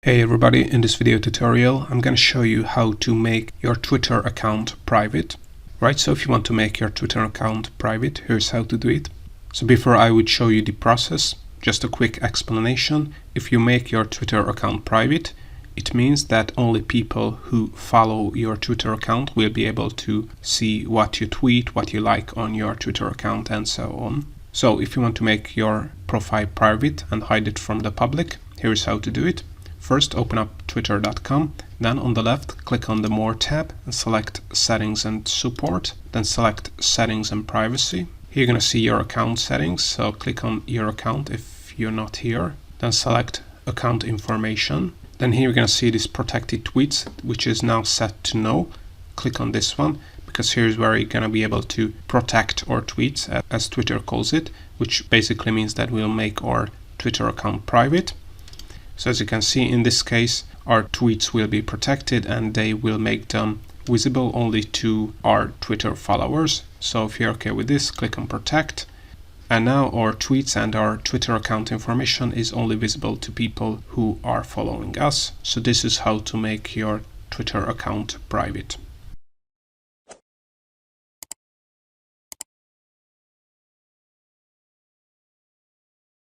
Hey everybody, in this video tutorial I'm going to show you how to make your Twitter account private. Right, so if you want to make your Twitter account private, here's how to do it. So before I would show you the process, just a quick explanation. If you make your Twitter account private, it means that only people who follow your Twitter account will be able to see what you tweet, what you like on your Twitter account, and so on. So if you want to make your profile private and hide it from the public, here's how to do it. First, open up twitter.com, then on the left click on the More tab and select Settings and Support, then select Settings and Privacy. Here you're going to see your account settings, so click on your account if you're not here, then select Account Information. Then here you're going to see this Protected Tweets, which is now set to No. Click on this one, because here's where you're going to be able to protect our tweets, as Twitter calls it, which basically means that we'll make our Twitter account private. So as you can see, in this case, our tweets will be protected and they will make them visible only to our Twitter followers. So if you're okay with this, click on Protect. And now our tweets and our Twitter account information is only visible to people who are following us. So this is how to make your Twitter account private.